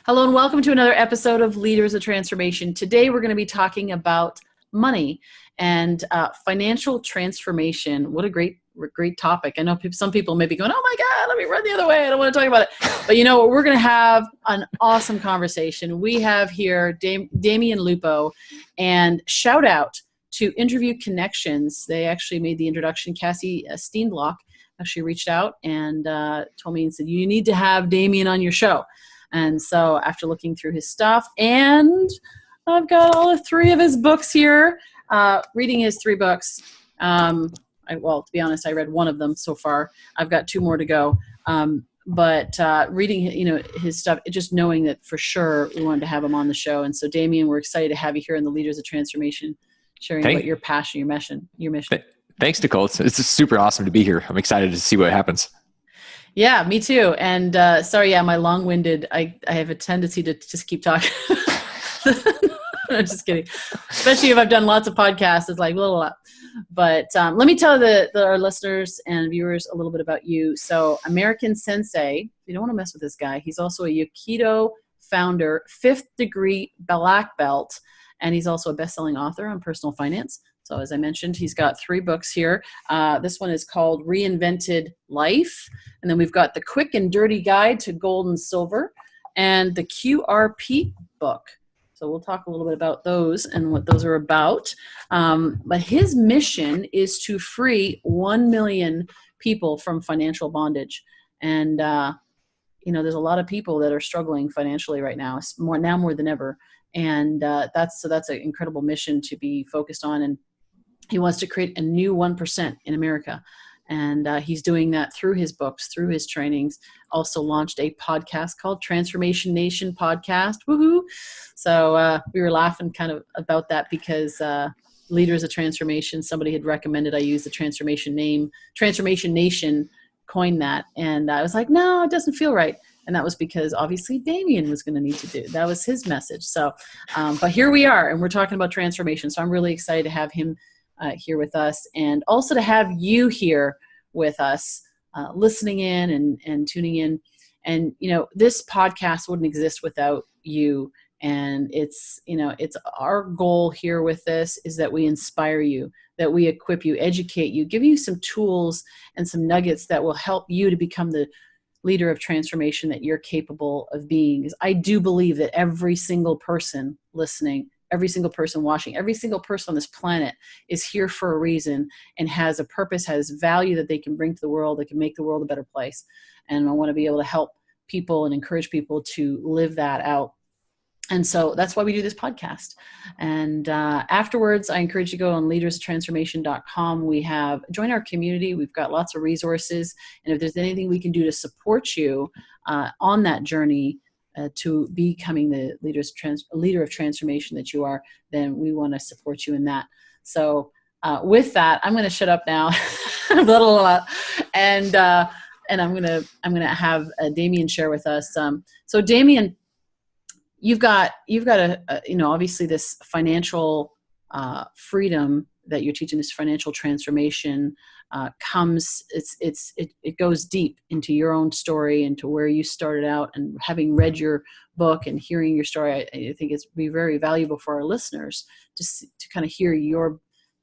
Hello and welcome to another episode of Leaders of Transformation. Today we're going to be talking about money and financial transformation. What a great topic. I know some people may be going, oh my God, let me run the other way. I don't want to talk about it. But you know what? We're going to have an awesome conversation. We have here Damion Lupo, and shout out to Interview Connections. They actually made the introduction. Cassie Steenblock actually reached out and told me and said, you need to have Damion on your show. And so after looking through his stuff, and I've got all 3 of his books here, reading his 3 books. To be honest, I read 1 of them so far. I've got 2 more to go. But reading, his stuff, just knowing that for sure we wanted to have him on the show. And so Damion, we're excited to have you here in the Leaders of Transformation, sharing about your passion, your mission. Thanks, Nicole. It's super awesome to be here. I'm excited to see what happens. Yeah, me too. And sorry, my long-winded, I have a tendency to just keep talking. I'm just kidding. Especially if I've done lots of podcasts, it's like blah, blah, blah. But let me tell our listeners and viewers a little bit about you. So American Sensei, you don't want to mess with this guy. He's also a Yokido founder, 5th degree black belt, and he's also a best-selling author on personal finance. So as I mentioned, he's got 3 books here. This one is called Reinvented Life. And then we've got The Quick and Dirty Guide to Gold and Silver and the QRP book. So we'll talk a little bit about those and what those are about. But his mission is to free 1 million people from financial bondage. And, there's a lot of people that are struggling financially right now, more than ever. And that's an incredible mission to be focused on. And he wants to create a new 1% in America. And he's doing that through his books, through his trainings. Also launched a podcast called Transformation Nation Podcast. Woohoo! So we were laughing kind of about that because Leaders of Transformation, somebody had recommended I use the Transformation name. Transformation Nation coined that. And I was like, no, it doesn't feel right. And that was because obviously Damion was going to need to do. That was his message. So, but here we are, and we're talking about transformation. So I'm really excited to have him here with us, and also to have you here with us, listening in and tuning in. And, this podcast wouldn't exist without you. And it's our goal here with this is that we inspire you, that we equip you, educate you, give you some tools and some nuggets that will help you to become the leader of transformation that you're capable of being. Because I do believe that every single person listening, every single person watching, every single person on this planet is here for a reason and has a purpose, has value that they can bring to the world, that can make the world a better place. And I want to be able to help people and encourage people to live that out. And so that's why we do this podcast. And afterwards, I encourage you to go on leaderstransformation.com. Join our community. We've got lots of resources. And if there's anything we can do to support you on that journey, to becoming the leader of transformation that you are, then we want to support you in that. So with that, I'm going to shut up now, and I'm going to have Damion share with us. So Damion, you've got obviously this financial freedom that you're teaching, this financial transformation it goes deep into your own story, into where you started out. And having read your book and hearing your story, I think it's be very valuable for our listeners to kind of hear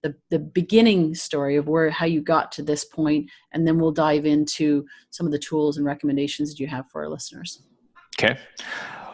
the beginning story of how you got to this point, and then we'll dive into some of the tools and recommendations that you have for our listeners. Okay.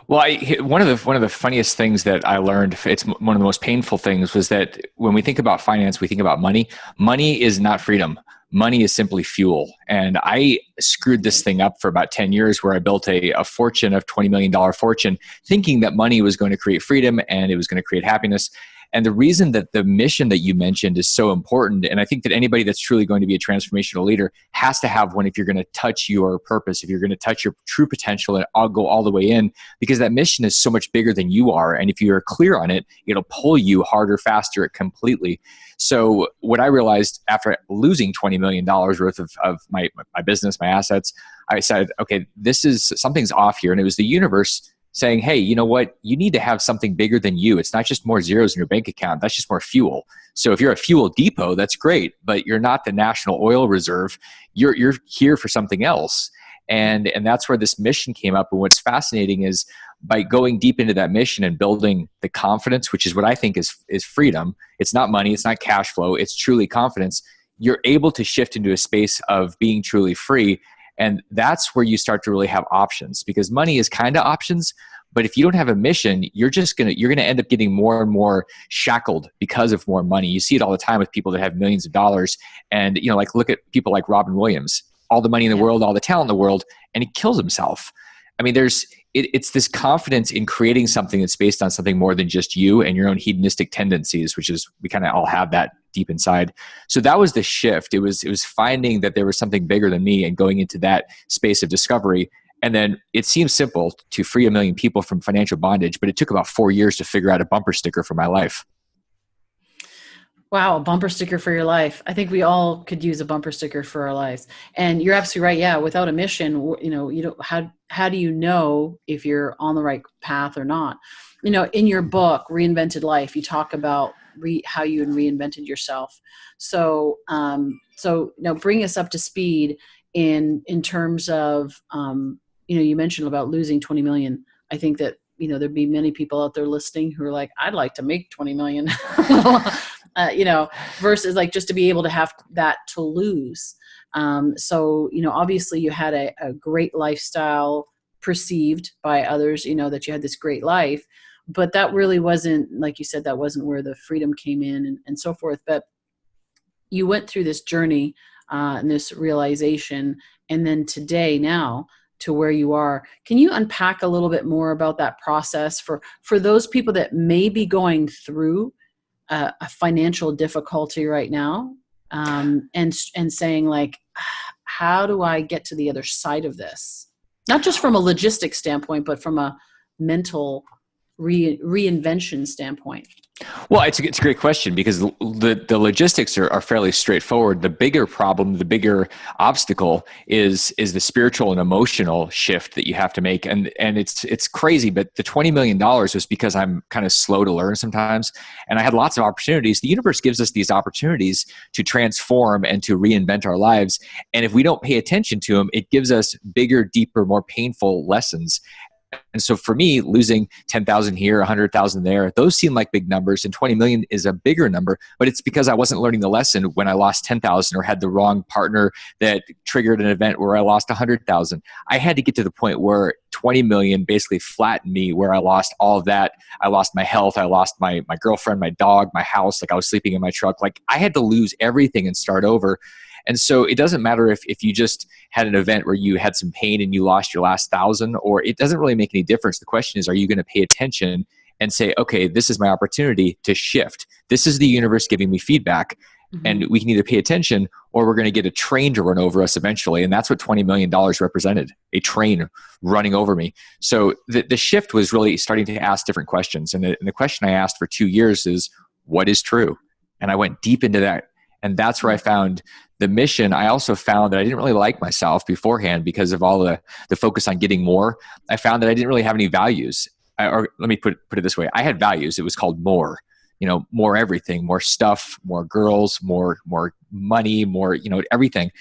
Well, one of the funniest things that I learned, it's one of the most painful things, was that when we think about finance, we think about money. Money is not freedom. Money is simply fuel. And I screwed this thing up for about 10 years, where I built a fortune of $20 million fortune, thinking that money was going to create freedom and it was going to create happiness. And the reason that the mission that you mentioned is so important, and I think that anybody that's truly going to be a transformational leader has to have one if you're going to touch your purpose, if you're going to touch your true potential, and I'll go all the way in, because that mission is so much bigger than you are. And if you're clear on it, it'll pull you harder, faster, completely. So what I realized after losing $20 million worth of my business, my assets, I said, okay, something's off here. And it was the universe saying, hey, you know what? You need to have something bigger than you. It's not just more zeros in your bank account. That's just more fuel. So if you're a fuel depot, that's great, but you're not the national oil reserve. You're here for something else. And that's where this mission came up. And what's fascinating is by going deep into that mission and building the confidence, which is what I think is freedom. It's not money, it's not cash flow, it's truly confidence. You're able to shift into a space of being truly free. And that's where you start to really have options, because money is kind of options. But if you don't have a mission, you're gonna end up getting more and more shackled because of more money. You see it all the time with people that have millions of dollars, and like look at people like Robin Williams, all the money in the world, all the talent in the world, and he kills himself. I mean, it's this confidence in creating something that's based on something more than just you and your own hedonistic tendencies, which is, we kind of all have that deep inside. So that was the shift. It was finding that there was something bigger than me and going into that space of discovery. And then it seems simple to free 1 million people from financial bondage, but it took about 4 years to figure out a bumper sticker for my life. Wow, a bumper sticker for your life. I think we all could use a bumper sticker for our lives. And you're absolutely right. Yeah, without a mission, you don't, how do you know if you're on the right path or not? In your book, Reinvented Life, you talk about how you reinvented yourself. So, bring us up to speed in terms of, you mentioned about losing 20 million. I think that, there'd be many people out there listening who are like, I'd like to make 20 million. Versus like just to be able to have that to lose. Obviously you had a great lifestyle perceived by others, that you had this great life, but that really wasn't, like you said, that wasn't where the freedom came in and so forth. But you went through this journey and this realization, and then today now to where you are. Can you unpack a little bit more about that process for those people that may be going through a financial difficulty right now, and saying like, how do I get to the other side of this? Not just from a logistics standpoint, but from a mental reinvention standpoint. Well, it's a great question, because the logistics are fairly straightforward. The bigger problem, the bigger obstacle is the spiritual and emotional shift that you have to make. And it's crazy, but the $20 million was because I'm kind of slow to learn sometimes. And I had lots of opportunities. The universe gives us these opportunities to transform and to reinvent our lives. And if we don't pay attention to them, it gives us bigger, deeper, more painful lessons. And so for me, losing 10,000 here, 100,000 there, those seem like big numbers, and 20 million is a bigger number, but it's because I wasn't learning the lesson when I lost 10,000 or had the wrong partner that triggered an event where I lost 100,000. I had to get to the point where 20 million basically flattened me, where I lost all of that. I lost my health. I lost my girlfriend, my dog, my house. Like, I was sleeping in my truck. Like, I had to lose everything and start over. And so it doesn't matter if you just had an event where you had some pain and you lost your last 1,000, or it doesn't really make any difference. The question is, are you going to pay attention and say, okay, this is my opportunity to shift. This is the universe giving me feedback. Mm-hmm. And we can either pay attention, or we're going to get a train to run over us eventually. And that's what $20 million represented, a train running over me. So the shift was really starting to ask different questions. And the question I asked for 2 years is, what is true? And I went deep into that. And that's where I found the mission. I also found that I didn't really like myself beforehand because of all the focus on getting more. I found that I didn't really have any values. Or let me put it this way. I had values. It was called more, more everything, more stuff, more girls, more money, more, everything.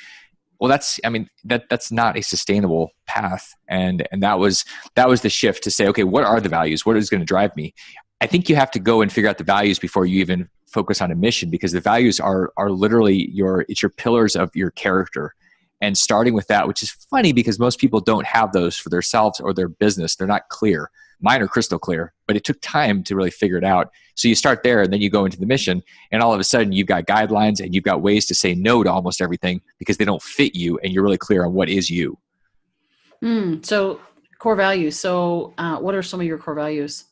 Well, that's not a sustainable path. And that was the shift to say, okay, what are the values? What is going to drive me? I think you have to go and figure out the values before you even focus on a mission, because the values are literally your pillars of your character. And starting with that, which is funny because most people don't have those for themselves or their business. They're not clear. Mine are crystal clear, but it took time to really figure it out. So you start there, and then you go into the mission, and all of a sudden you've got guidelines and you've got ways to say no to almost everything because they don't fit you, and you're really clear on what is you. So core values. So what are some of your core values?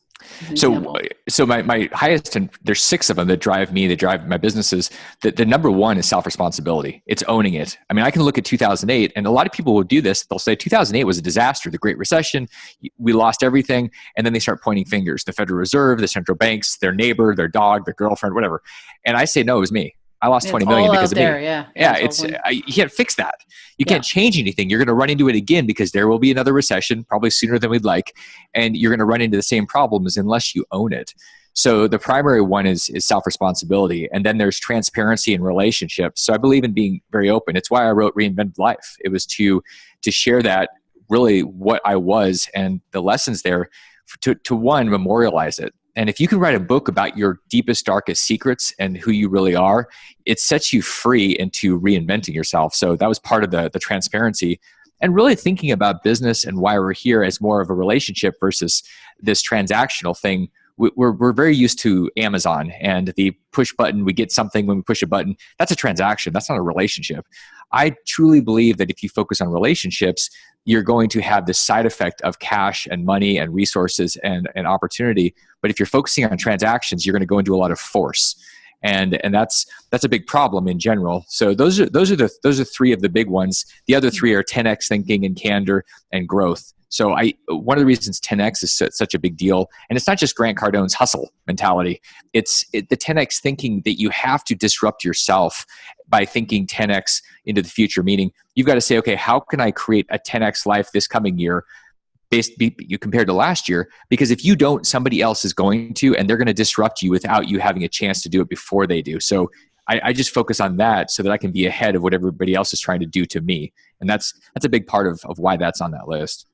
So my highest, and there's 6 of them that drive me, that drive my businesses. The number one is self-responsibility. It's owning it. I mean, I can look at 2008, and a lot of people will do this. They'll say 2008 was a disaster, the Great Recession. We lost everything. And then they start pointing fingers. The Federal Reserve, the central banks, their neighbor, their dog, their girlfriend, whatever. And I say, no, it was me. I lost 20 million because of me. You can't fix that. You can't change anything. You're going to run into it again because there will be another recession, probably sooner than we'd like. And you're going to run into the same problems unless you own it. So the primary one is self-responsibility. And then there's transparency in relationships. So I believe in being very open. It's why I wrote Reinvented Life. It was to share that, really what I was, and the lessons there to one, memorialize it. And if you can write a book about your deepest, darkest secrets and who you really are, it sets you free into reinventing yourself. So that was part of the transparency, and really thinking about business and why we're here as more of a relationship versus this transactional thing. We're very used to Amazon and the push button. We get something when we push a button. That's a transaction. That's not a relationship. I truly believe that if you focus on relationships, you're going to have this side effect of cash and money and resources and opportunity. But if you're focusing on transactions, you're going to go into a lot of force. And that's a big problem in general. So those are three of the big ones. The other three are 10x thinking and candor and growth. So one of the reasons 10x is such a big deal, and it's not just Grant Cardone's hustle mentality. It's the 10x thinking that you have to disrupt yourself by thinking 10x into the future. Meaning you've got to say, okay, how can I create a 10x life this coming year? You compared to last year, because if you don't, somebody else is going to, and they're going to disrupt you without you having a chance to do it before they do. So I just focus on that so that I can be ahead of what everybody else is trying to do to me. And that's a big part of why that's on that list.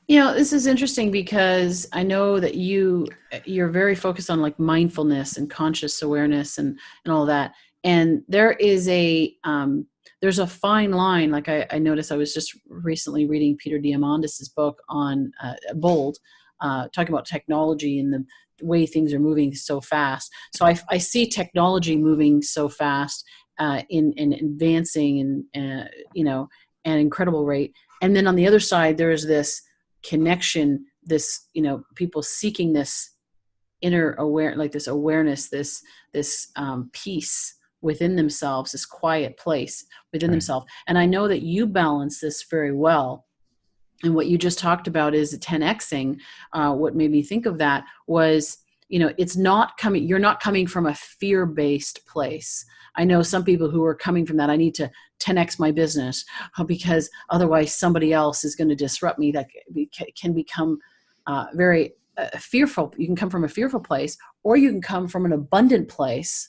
This is interesting because I know that you're very focused on like mindfulness and conscious awareness and all that. And there is there's a fine line. Like I noticed, I was just recently reading Peter Diamandis' book on Bold, talking about technology and the way things are moving so fast. So I see technology moving so fast in advancing and an incredible rate. And then on the other side, there is this connection, this, people seeking this inner awareness, this peace within themselves, this quiet place within themselves. And I know that you balance this very well. And what you just talked about is 10xing. What made me think of that was, you're not coming from a fear-based place. I know some people who are coming from that. I need to 10x my business because otherwise somebody else is going to disrupt me. That can become very fearful. You can come from a fearful place, or you can come from an abundant place.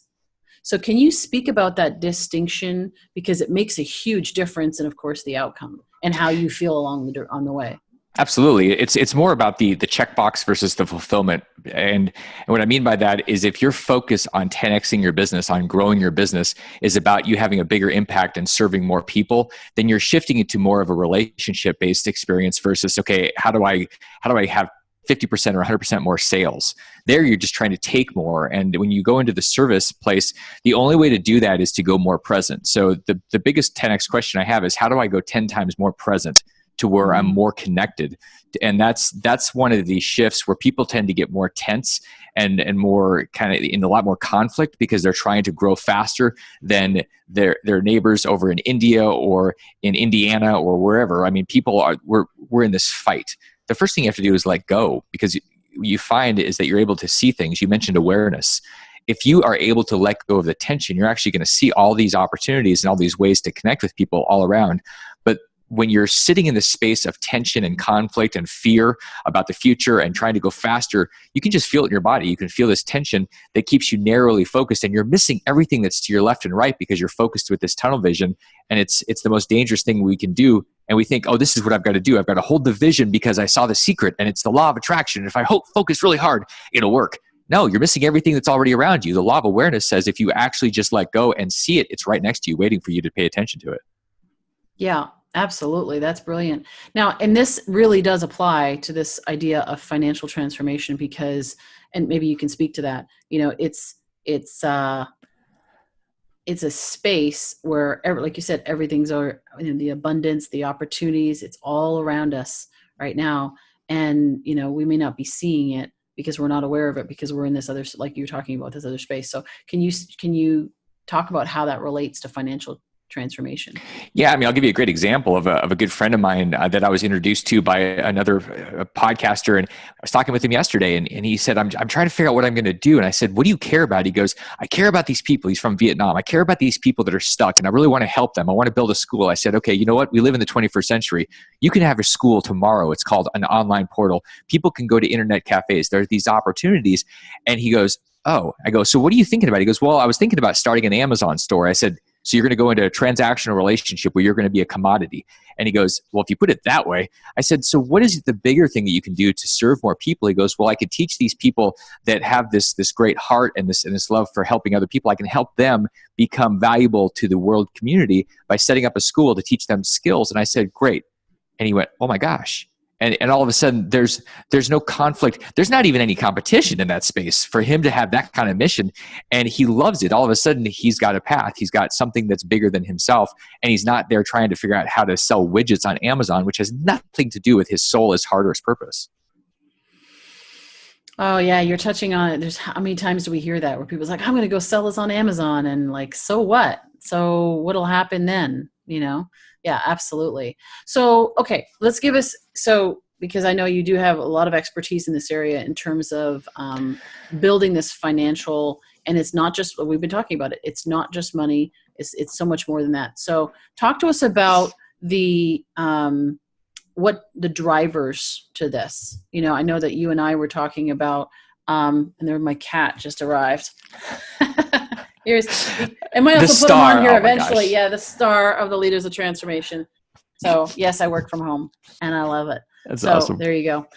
So can you speak about that distinction? Because it makes a huge difference in, of course, the outcome and how you feel on the way. Absolutely. It's more about the checkbox versus the fulfillment. And what I mean by that is if your focus on 10xing your business, on growing your business is about you having a bigger impact and serving more people, then you're shifting it to more of a relationship-based experience versus, okay, how do I have 50% or 100% more sales? There you're just trying to take more. And when you go into the service place, the only way to do that is to go more present. So the biggest 10x question I have is, how do I go 10 times more present to where I'm more connected? And that's one of these shifts where people tend to get more tense and more kind of in a lot more conflict because they're trying to grow faster than their neighbors over in India or in Indiana or wherever. I mean, we're in this fight. The first thing you have to do is let go, because you find is that you're able to see things. You mentioned awareness. If you are able to let go of the tension, you're actually going to see all these opportunities and all these ways to connect with people all around. But when you're sitting in the space of tension and conflict and fear about the future and trying to go faster, you can just feel it in your body. You can feel this tension that keeps you narrowly focused, and you're missing everything that's to your left and right because you're focused with this tunnel vision. And it's the most dangerous thing we can do. And we think, oh, this is what I've got to do. I've got to hold the vision because I saw the secret and it's the law of attraction. If I focus really hard, it'll work. No, you're missing everything that's already around you. The law of awareness says if you actually just let go and see it, it's right next to you waiting for you to pay attention to it. Yeah. Absolutely. That's brilliant. Now, and this really does apply to this idea of financial transformation because, and maybe you can speak to that, it's a space where, like you said, everything's the abundance, the opportunities, it's all around us right now. And, we may not be seeing it because we're not aware of it because we're in this other, like you were talking about, this other space. So can you talk about how that relates to financial transformation? Yeah, I mean, I'll give you a great example of a good friend of mine that I was introduced to by another podcaster, and I was talking with him yesterday, and he said, I'm trying to figure out what I'm going to do. And I said, what do you care about? He goes, I care about these people. He's from Vietnam. I care about these people that are stuck, and I really want to help them. I want to build a school. I said, okay, you know what? We live in the 21st century. You can have a school tomorrow. It's called an online portal. People can go to internet cafes. There are these opportunities. And he goes, oh, I go, so what are you thinking about? He goes, well, I was thinking about starting an Amazon store. I said, So you're going to go into a transactional relationship where you're going to be a commodity. And he goes, well, if you put it that way, I said, so what is the bigger thing that you can do to serve more people? He goes, well, I could teach these people that have this great heart and this love for helping other people. I can help them become valuable to the world community by setting up a school to teach them skills. And I said, great. And he went, oh my gosh. And all of a sudden there's no conflict. There's not even any competition in that space for him to have that kind of mission. And he loves it. All of a sudden he's got a path. He's got something that's bigger than himself. And he's not there trying to figure out how to sell widgets on Amazon, which has nothing to do with his soul, his heart, or his purpose. Oh yeah, you're touching on it. There's how many times do we hear that where people's like, I'm going to go sell this on Amazon, and like, so what? So what'll happen then? You know? Yeah, absolutely. So, okay, let's give us, because I know you do have a lot of expertise in this area in terms of building this financial, and it's not just, we've been talking about it. It's not just money. It's so much more than that. So talk to us about what the drivers to this. You know, I know that you and I were talking about, and there my cat just arrived. I might also put him on here eventually. Yeah, the star of the Leaders of Transformation. So yes, I work from home and I love it. That's awesome. There you go.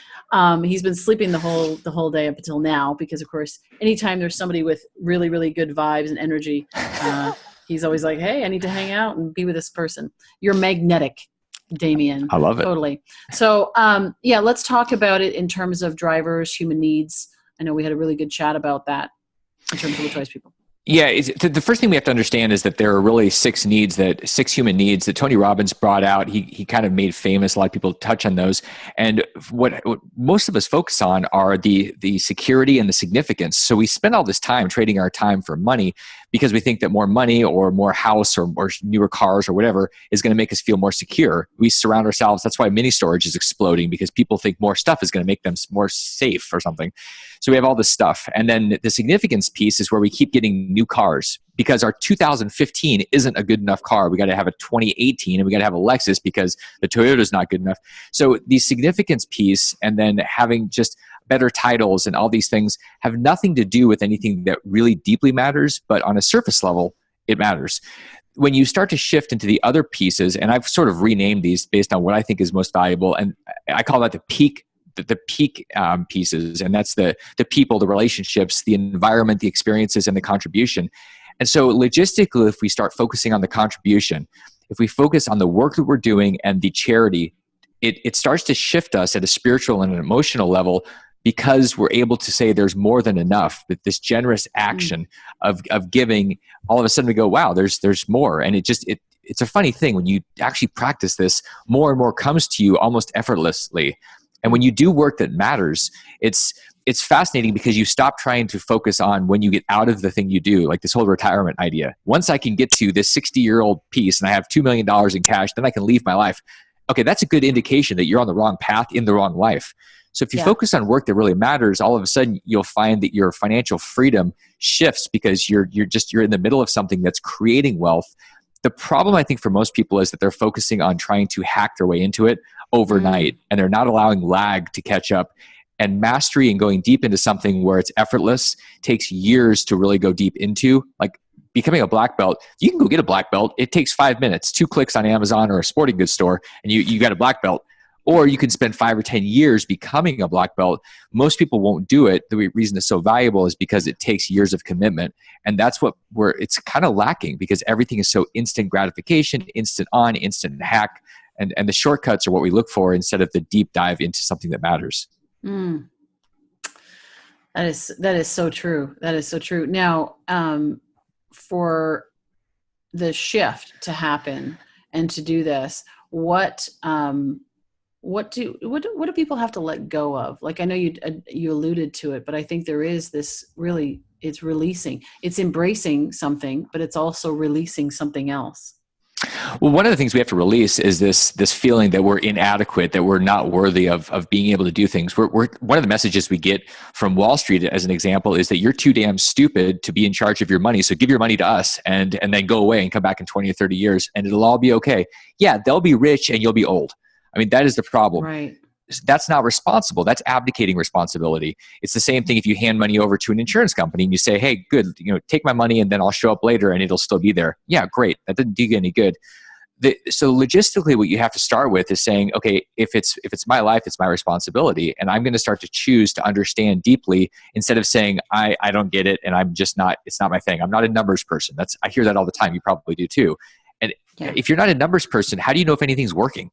He's been sleeping the whole day up until now because, of course, anytime there's somebody with really, really good vibes and energy, he's always like, hey, I need to hang out and be with this person. You're magnetic, Damion. I love it. Totally. So yeah, let's talk about it in terms of drivers, human needs. I know we had a really good chat about that in terms of the choice people. Yeah, the first thing we have to understand is that there are really six human needs that Tony Robbins brought out. He kind of made famous. A lot of people touch on those. And what most of us focus on are the security and the significance. So we spend all this time trading our time for money because we think that more money or more house or newer cars or whatever is going to make us feel more secure. We surround ourselves. That's why mini storage is exploding, because people think more stuff is going to make them more safe or something. So we have all this stuff. And then the significance piece is where we keep getting new cars, because our 2015 isn't a good enough car. We got to have a 2018 and we got to have a Lexus because the Toyota is not good enough. So the significance piece and then having just better titles and all these things have nothing to do with anything that really deeply matters, but on a surface level, it matters. When you start to shift into the other pieces, and I've sort of renamed these based on what I think is most valuable, and I call that the peak pieces, and that's the people, the relationships, the environment, the experiences, and the contribution. And so logistically, if we start focusing on the contribution, if we focus on the work that we're doing and the charity, it starts to shift us at a spiritual and an emotional level, because we're able to say there's more than enough. That this generous action of giving, all of a sudden we go, wow, there's more. And it's a funny thing when you actually practice this, more and more comes to you almost effortlessly. And when you do work that matters, it's fascinating because you stop trying to focus on when you get out of the thing you do, like this whole retirement idea. Once I can get to this 60-year-old piece and I have $2 million in cash, then I can leave my life. Okay, that's a good indication that you're on the wrong path in the wrong life. So if you focus on work that really matters, all of a sudden you'll find that your financial freedom shifts because you're in the middle of something that's creating wealth. The problem, I think, for most people is that they're focusing on trying to hack their way into it overnight, and they're not allowing lag to catch up. And mastery and going deep into something where it's effortless takes years to really go deep into. Like becoming a black belt, you can go get a black belt. It takes 5 minutes, 2 clicks on Amazon or a sporting goods store, and you got a black belt. Or you can spend 5 or 10 years becoming a black belt. Most people won't do it. The reason it's so valuable is because it takes years of commitment. And that's where it's kind of lacking, because everything is so instant gratification, instant on, instant hack. And the shortcuts are what we look for instead of the deep dive into something that matters. That is so true. That is so true. Now, for the shift to happen and to do this, what do people have to let go of? Like, I know you alluded to it, but I think there is this really, it's releasing, it's embracing something, but it's also releasing something else. Well, one of the things we have to release is this feeling that we're inadequate, that we're not worthy of being able to do things. We're one of the messages we get from Wall Street, as an example, is that you're too damn stupid to be in charge of your money. So give your money to us and then go away and come back in 20 or 30 years and it'll all be okay. Yeah, they'll be rich and you'll be old. I mean, that is the problem. Right. that's not responsible. That's abdicating responsibility. It's the same thing if you hand money over to an insurance company and you say, hey, good, take my money and then I'll show up later and it'll still be there. Yeah, great. That doesn't do you any good. So logistically, what you have to start with is saying, okay, if it's my life, it's my responsibility. And I'm going to start to choose to understand deeply instead of saying, I don't get it. And I'm just not, it's not my thing. I'm not a numbers person. I hear that all the time. You probably do too. And if you're not a numbers person, how do you know if anything's working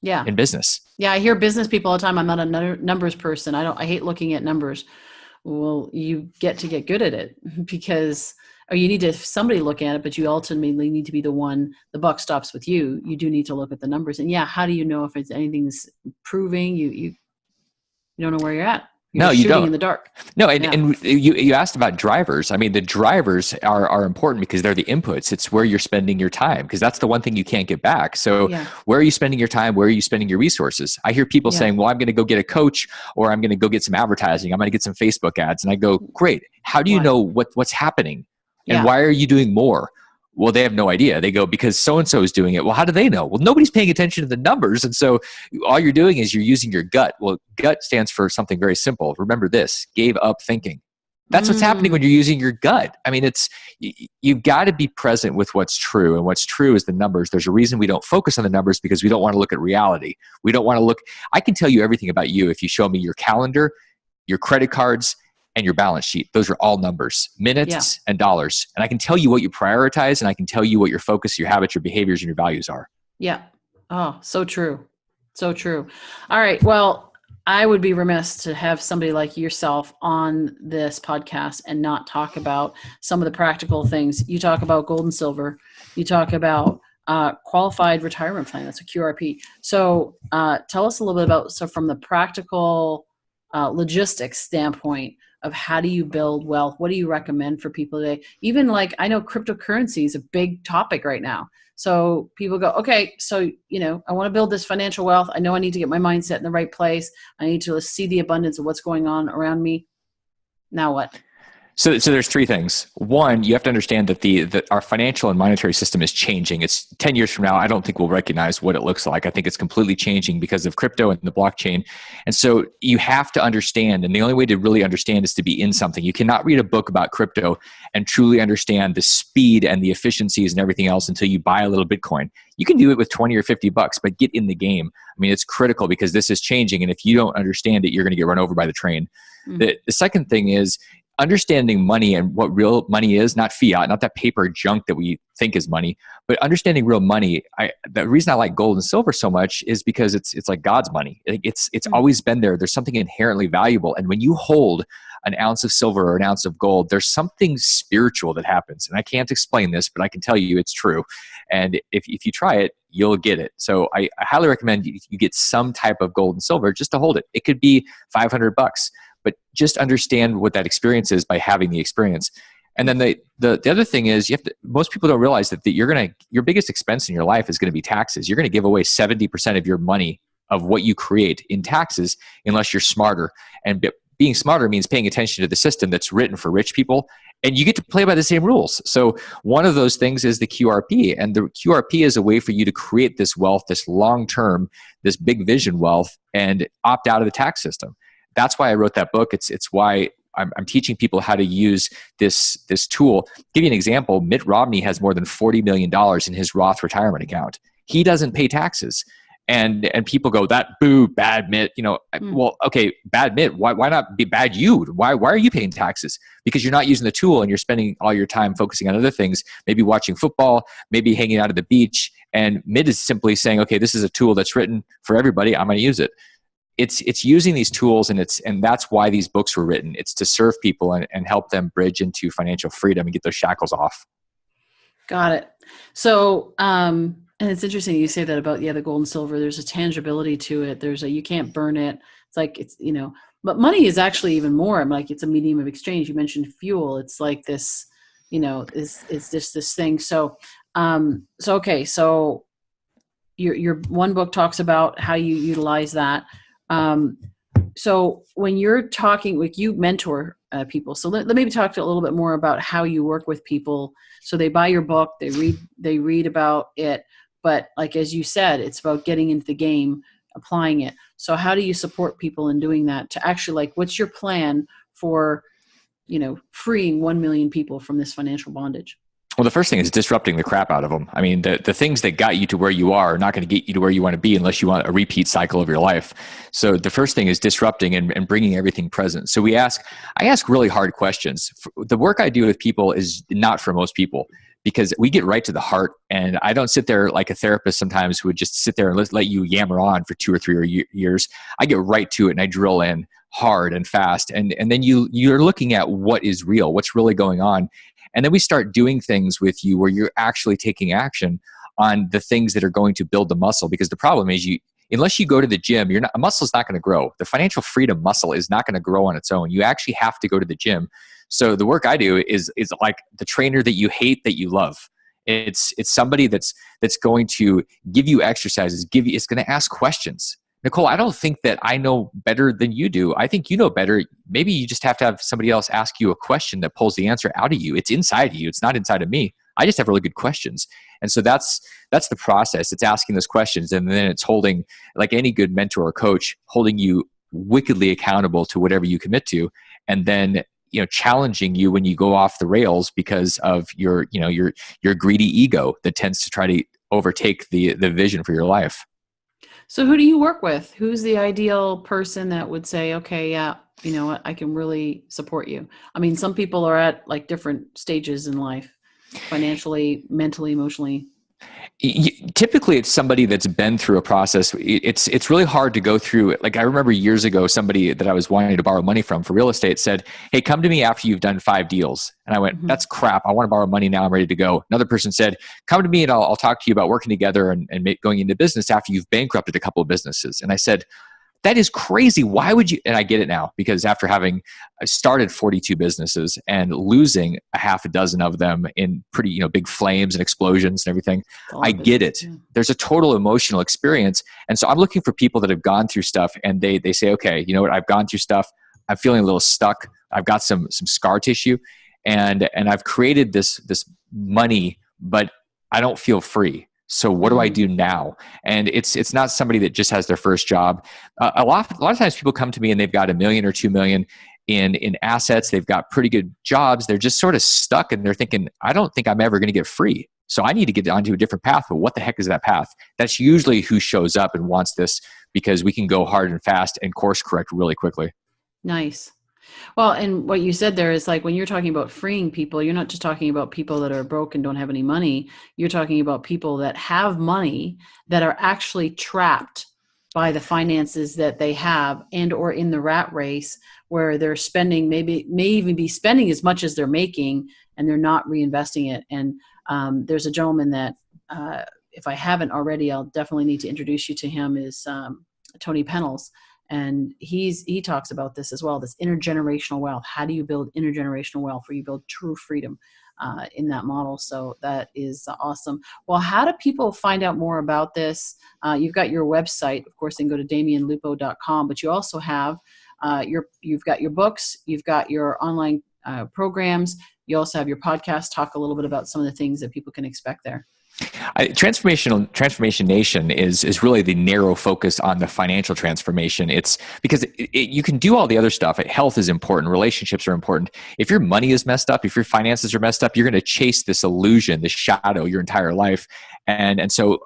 in business? Yeah. I hear business people all the time. I'm not a numbers person. I hate looking at numbers. Well, you get good at it because, or you need to somebody look at it, but you ultimately need to be the buck stops with you. You do need to look at the numbers. And how do you know if anything's proving? You don't know where you're at. You're you shooting don't. in the dark. No, and you asked about drivers. I mean, the drivers are important because they're the inputs. It's where you're spending your time because that's the one thing you can't get back. So where are you spending your time? Where are you spending your resources? I hear people saying, well, I'm going to go get a coach or I'm going to go get some advertising. I'm going to get some Facebook ads. And I go, great. How do you know what's happening? And why are you doing more? Well, they have no idea. They go, because so-and-so is doing it. Well, how do they know? Well, nobody's paying attention to the numbers. And so all you're doing is you're using your gut. Well, gut stands for something very simple. Remember this, gave up thinking. That's what's happening when you're using your gut. I mean, you've got to be present with what's true. And what's true is the numbers. There's a reason we don't focus on the numbers because we don't want to look at reality. We don't want to look. I can tell you everything about you if you show me your calendar, your credit cards, and your balance sheet. Those are all numbers, minutes and dollars. And I can tell you what you prioritize and I can tell you what your focus, your habits, your behaviors, and your values are. Yeah. Oh, so true. So true. All right. Well, I would be remiss to have somebody like yourself on this podcast and not talk about some of the practical things. You talk about gold and silver. You talk about qualified retirement plan. That's a QRP. So tell us a little bit about, so from the practical logistics standpoint, of how do you build wealth? What do you recommend for people today? Even like, I know cryptocurrency is a big topic right now. So people go, okay, so, I want to build this financial wealth. I know I need to get my mindset in the right place. I need to see the abundance of what's going on around me. Now what? So there's three things. One, you have to understand that our financial and monetary system is changing. It's 10 years from now, I don't think we'll recognize what it looks like. I think it's completely changing because of crypto and the blockchain. And so you have to understand, and the only way to really understand is to be in something. You cannot read a book about crypto and truly understand the speed and the efficiencies and everything else until you buy a little Bitcoin. You can do it with 20 or 50 bucks, but get in the game. I mean, it's critical because this is changing. And if you don't understand it, you're going to get run over by the train. The second thing is, understanding money and what real money is, not fiat, not that paper junk that we think is money, but understanding real money. The reason I like gold and silver so much is because it's like God's money. It's always been there. There's something inherently valuable. And when you hold an ounce of silver or an ounce of gold, there's something spiritual that happens. And I can't explain this, but I can tell you it's true. And if you try it, you'll get it. So I highly recommend you get some type of gold and silver just to hold it. It could be $500. But just understand what that experience is by having the experience. And then the other thing is, most people don't realize that your biggest expense in your life is going to be taxes. You're going to give away 70% of your money of what you create in taxes unless you're smarter. And being smarter means paying attention to the system that's written for rich people, and you get to play by the same rules. So one of those things is the QRP, and the QRP is a way for you to create this wealth, this long-term, this big vision wealth, and opt out of the tax system. That's why I wrote that book. It's why I'm teaching people how to use this tool. Give you an example. Mitt Romney has more than $40 million in his Roth retirement account. He doesn't pay taxes. And people go, that boo, bad Mitt. Well, okay, bad Mitt. Why not be bad you? Why are you paying taxes? Because you're not using the tool and you're spending all your time focusing on other things, maybe watching football, maybe hanging out at the beach. And Mitt is simply saying, okay, this is a tool that's written for everybody. I'm going to use it. It's using these tools, and that's why these books were written. It's to serve people and help them bridge into financial freedom and get those shackles off. Got it. So, and it's interesting you say that about the gold and silver. There's a tangibility to it. You can't burn it. It's like but money is actually even more. I'm like, it's a medium of exchange. You mentioned fuel. It's like this, it's just this thing. So okay. So your one book talks about how you utilize that. So when you're talking, like, you mentor people. So let me talk a little bit more about how you work with people. So they buy your book, they read about it, but like, as you said, it's about getting into the game. applying it. So how do you support people in doing that to actually, like, what's your plan for, freeing 1 million people from this financial bondage? Well, the first thing is disrupting the crap out of them. I mean, the things that got you to where you are not going to get you to where you want to be unless you want a repeat cycle of your life. So the first thing is disrupting and bringing everything present. So I ask really hard questions. The work I do with people is not for most people, because we get right to the heart. And I don't sit there like a therapist sometimes who would just sit there and let you yammer on for 2 or 3 years. I get right to it and I drill in hard and fast. And then you're looking at what is real, what's really going on. And then we start doing things with you where you're actually taking action on the things that are going to build the muscle. Because the problem is, unless you go to the gym, a muscle is not going to grow. The financial freedom muscle is not going to grow on its own. You actually have to go to the gym. So the work I do is like the trainer that you hate that you love. It's somebody that's going to give you exercises, it's going to ask questions. Nicole, I don't think that I know better than you do. I think you know better. Maybe you just have to have somebody else ask you a question that pulls the answer out of you. It's inside of you. It's not inside of me. I just have really good questions. And so that's the process. It's asking those questions. And then it's holding, like any good mentor or coach, holding you wickedly accountable to whatever you commit to. And then, challenging you when you go off the rails because of your greedy ego that tends to try to overtake the vision for your life. So who do you work with? Who's the ideal person that would say, okay, yeah, you know what, I can really support you? I mean, some people are at like different stages in life, financially, mentally, emotionally. Typically, it's somebody that's been through a process. It's really hard to go through it. Like, I remember years ago, somebody that I was wanting to borrow money from for real estate said, "Hey, come to me after you've done 5 deals." And I went, "That's crap. I want to borrow money now. I'm ready to go." Another person said, "Come to me and I'll talk to you about working together and going into business after you've bankrupted a couple of businesses." And I said, "That is crazy. Why would you?" And I get it now, because after having started 42 businesses and losing a half a dozen of them in pretty, big flames and explosions and everything, I get it. Yeah. There's a total emotional experience. And so I'm looking for people that have gone through stuff and they say, "Okay, you know what? I've gone through stuff. I'm feeling a little stuck. I've got some scar tissue and I've created this money, but I don't feel free. So what do I do now?" And it's not somebody that just has their first job. A lot of times people come to me and they've got $1 million or $2 million in assets. They've got pretty good jobs. They're just sort of stuck and they're thinking, "I don't think I'm ever going to get free. So I need to get onto a different path." But what the heck is that path? That's usually who shows up and wants this, because we can go hard and fast and course correct really quickly. Nice. Well, and what you said there is, like, when you're talking about freeing people, you're not just talking about people that are broke and don't have any money. You're talking about people that have money that are actually trapped by the finances that they have, and or in the rat race where they're spending, may even be spending as much as they're making, and they're not reinvesting it. And there's a gentleman that, if I haven't already, I'll definitely need to introduce you to him, is Tony Pennells. And he talks about this as well, this intergenerational wealth. How do you build intergenerational wealth where you build true freedom in that model? So that is awesome. Well, how do people find out more about this? You've got your website, of course, they can go to DamionLupo.com, but you also have you've got your books, you've got your online programs, you also have your podcast. Talk a little bit about some of the things that people can expect there. Transformation Nation is really the narrow focus on the financial transformation. It's because you can do all the other stuff. Health is important. Relationships are important. If your money is messed up, if your finances are messed up, you're going to chase this illusion, this shadow your entire life. And so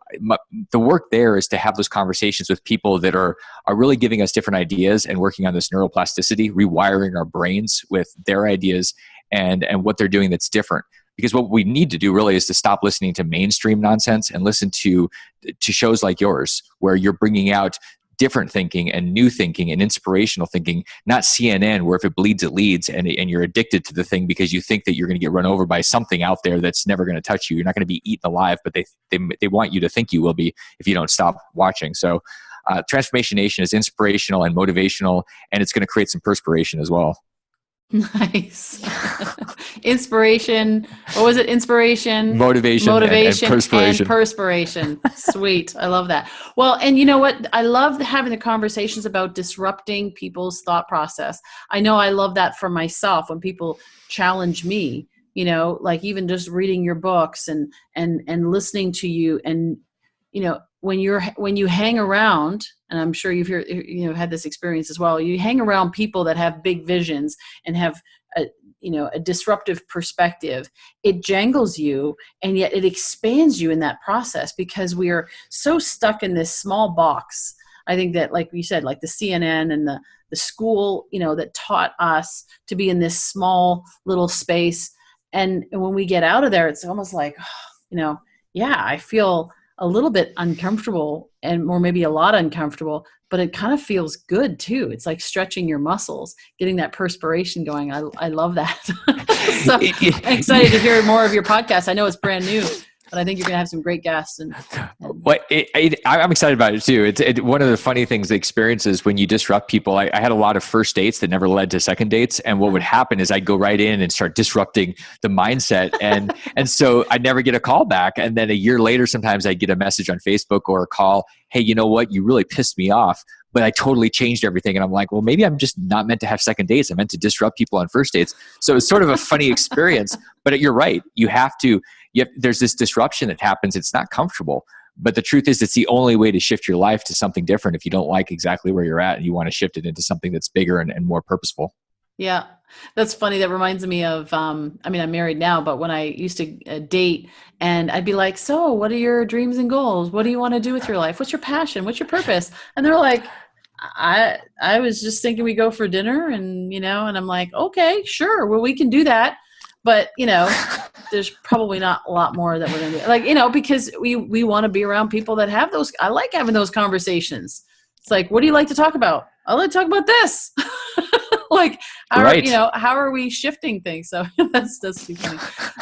the work there is to have those conversations with people that are really giving us different ideas and working on this neuroplasticity, rewiring our brains with their ideas and what they're doing that's different. Because what we need to do really is to stop listening to mainstream nonsense and listen to shows like yours, where you're bringing out different thinking and new thinking and inspirational thinking, not CNN, where if it bleeds, it leads, and you're addicted to the thing because you think that you're going to get run over by something out there that's never going to touch you. You're not going to be eaten alive, but they want you to think you will be if you don't stop watching. So Transformation Nation is inspirational and motivational, and it's going to create some perspiration as well. Nice. Inspiration. What was it? Inspiration, motivation and perspiration. Sweet. I love that. Well, and you know what? I love having the conversations about disrupting people's thought process. I know I love that for myself when people challenge me, like even just reading your books and listening to you. And, when you hang around, and I'm sure you've had this experience as well, you hang around people that have big visions and have a disruptive perspective, it jangles you, and yet it expands you in that process, because we are so stuck in this small box. I think that, like you said, like the CNN and the school, that taught us to be in this small little space. And when we get out of there, it's almost like, I feel a little bit uncomfortable, or maybe a lot uncomfortable, but it kind of feels good too. It's like stretching your muscles, getting that perspiration going. I love that. So I'm excited to hear more of your podcast. I know it's brand new, but I think you're going to have some great guests. I'm excited about it too. It's one of the funny things, the experiences when you disrupt people. I had a lot of first dates that never led to second dates. And what would happen is I'd go right in and start disrupting the mindset. And so I'd never get a call back. And then a year later, sometimes I'd get a message on Facebook or a call. Hey, you know what? You really pissed me off, but I totally changed everything. And I'm like, well, maybe I'm just not meant to have second dates. I'm meant to disrupt people on first dates. So it's sort of a funny experience, but you're right. There's this disruption that happens. It's not comfortable, but the truth is it's the only way to shift your life to something different. If you don't like exactly where you're at and you want to shift it into something that's bigger and more purposeful. Yeah, that's funny. That reminds me of, I'm married now, but when I used to date, and I'd be like, so what are your dreams and goals? What do you want to do with your life? What's your passion? What's your purpose? And they're like, I was just thinking we go for dinner, and, and I'm like, okay, sure. Well, we can do that. But, there's probably not a lot more that we're going to do. Because we want to be around people that have those. I like having those conversations. It's like, what do you like to talk about? I like to talk about this. How are we shifting things? So that's too funny.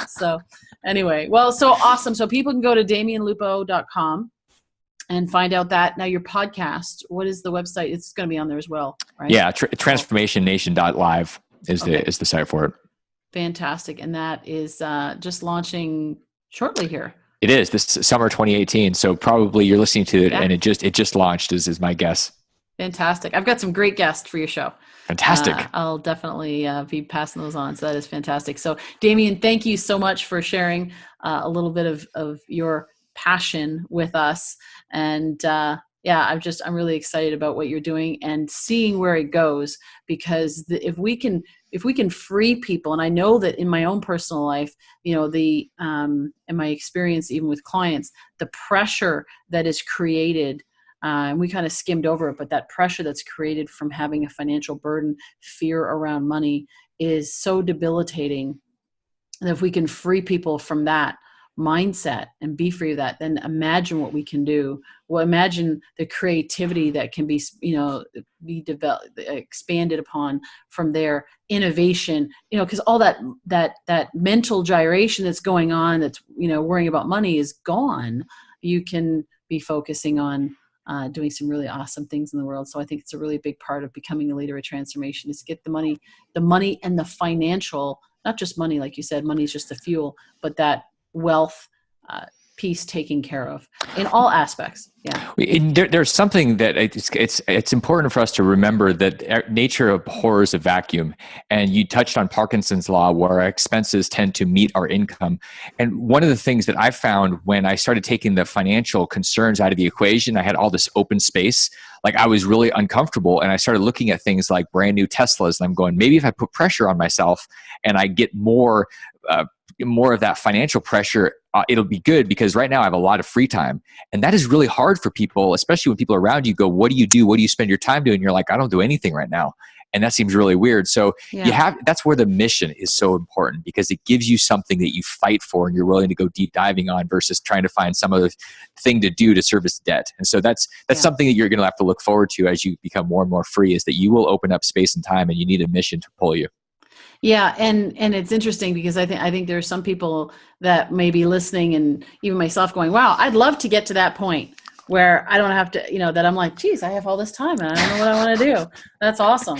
So anyway, well, so awesome. So people can go to DamionLupo.com and find out that. Now your podcast, what is the website? It's going to be on there as well, right? Yeah. transformationnation.live is the site for it. Fantastic. And that is just launching shortly here. It is this summer 2018. So probably you're listening to it and it just launched is my guess. Fantastic. I've got some great guests for your show. Fantastic. I'll definitely be passing those on. So that is fantastic. So Damion, thank you so much for sharing a little bit of your passion with us. And I'm really excited about what you're doing and seeing where it goes, because if we can free people, and I know that in my own personal life, in my experience, even with clients, the pressure that is created, and we kind of skimmed over it, but that pressure that's created from having a financial burden, fear around money, is so debilitating. And if we can free people from that mindset and be free of that, then imagine what we can do. Well, imagine the creativity that can be developed, expanded upon from there, innovation, because all that mental gyration that's going on, that's, worrying about money, is gone. You can be focusing on doing some really awesome things in the world. So I think it's a really big part of becoming a leader of transformation, is get the money and the financial, not just money, like you said, money is just the fuel, but that wealth piece taken care of in all aspects. Yeah. There's something that it's important for us to remember, that nature abhors a vacuum. And you touched on Parkinson's law, where our expenses tend to meet our income. And one of the things that I found when I started taking the financial concerns out of the equation, I had all this open space. Like, I was really uncomfortable, and I started looking at things like brand new Teslas, and I'm going, maybe if I put pressure on myself and I get more of that financial pressure, it'll be good, because right now I have a lot of free time. And that is really hard for people, especially when people around you go, what do you do? What do you spend your time doing? And you're like, I don't do anything right now. And that seems really weird. So that's where the mission is so important, because it gives you something that you fight for and you're willing to go deep diving on, versus trying to find some other thing to do to service debt. And so that's something that you're going to have to look forward to as you become more and more free, is that you will open up space and time, and you need a mission to pull you. Yeah. And it's interesting, because I think there are some people that may be listening, and even myself, going, wow, I'd love to get to that point where I don't have to, that I'm like, geez, I have all this time and I don't know what I want to do. That's awesome.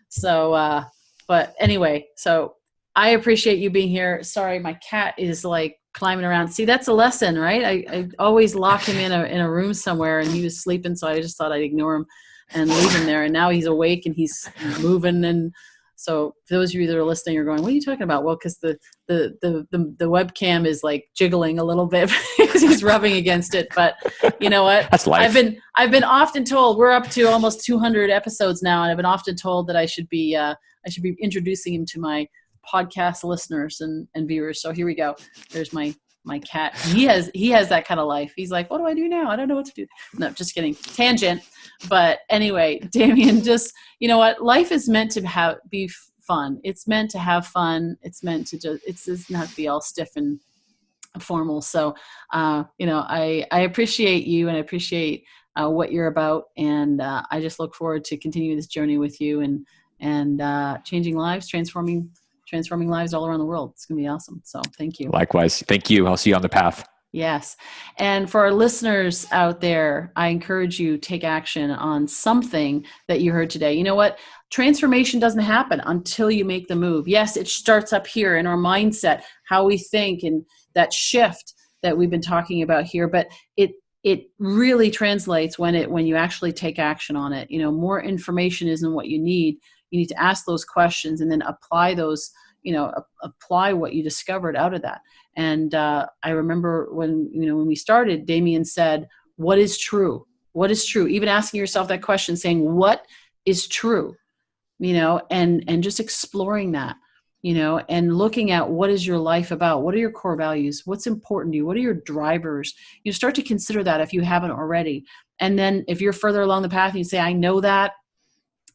So, but anyway, so I appreciate you being here. Sorry, my cat is like climbing around. See, that's a lesson, right? I always lock him in a room somewhere, and he was sleeping. So I just thought I'd ignore him and leave him there. And now he's awake and he's moving, and So for those of you that are listening, you're going, what are you talking about? Well, because the webcam is like jiggling a little bit because he's rubbing against it. But you know what? That's life. I've been often told, we're up to almost 200 episodes now, and I've been often told that I should be introducing him to my podcast listeners and viewers. So here we go. There's my cat. He has that kind of life. He's like, what do I do now? I don't know what to do. No, just kidding. Tangent. But anyway, Damion, just, you know what? Life is meant to be fun. It's meant to have fun. It's meant to it's not to be all stiff and formal. So, you know, I appreciate you, and I appreciate what you're about. And I just look forward to continuing this journey with you and changing lives, transforming lives all around the world. It's going to be awesome. So thank you. Likewise. Thank you. I'll see you on the path. Yes. And for our listeners out there, I encourage you to take action on something that you heard today. You know what? Transformation doesn't happen until you make the move. Yes, it starts up here in our mindset, how we think, and that shift that we've been talking about here. But it really translates when you actually take action on it. You know, more information isn't what you need. You need to ask those questions and then apply those, you know, apply what you discovered out of that. And I remember when we started, Damion said, what is true? What is true? Even asking yourself that question, saying, what is true? You know, and just exploring that, you know, and looking at what is your life about? What are your core values? What's important to you? What are your drivers? You start to consider that if you haven't already. And then if you're further along the path and you say, I know that,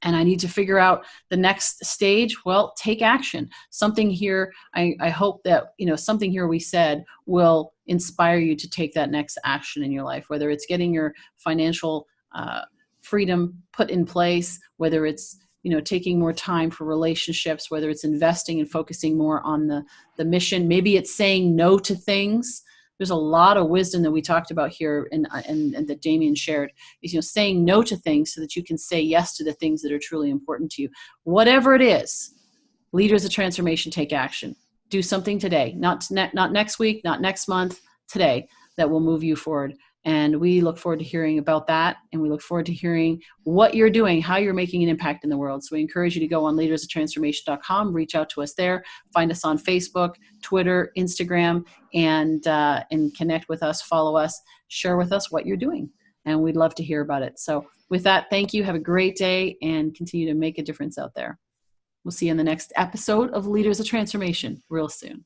and I need to figure out the next stage, well, take action. Something here, I hope that, you know, something here we said will inspire you to take that next action in your life, whether it's getting your financial freedom put in place, whether it's, you know, taking more time for relationships, whether it's investing and focusing more on the mission. Maybe it's saying no to things. There's a lot of wisdom that we talked about here and that Damion shared, is, you know, saying no to things so that you can say yes to the things that are truly important to you. Whatever it is, leaders of transformation, take action. Do something today, not next week, not next month, today, that will move you forward. And we look forward to hearing about that. And we look forward to hearing what you're doing, how you're making an impact in the world. So we encourage you to go on leadersoftransformation.com, reach out to us there, find us on Facebook, Twitter, Instagram, and connect with us, follow us, share with us what you're doing. And we'd love to hear about it. So with that, thank you. Have a great day and continue to make a difference out there. We'll see you in the next episode of Leaders of Transformation real soon.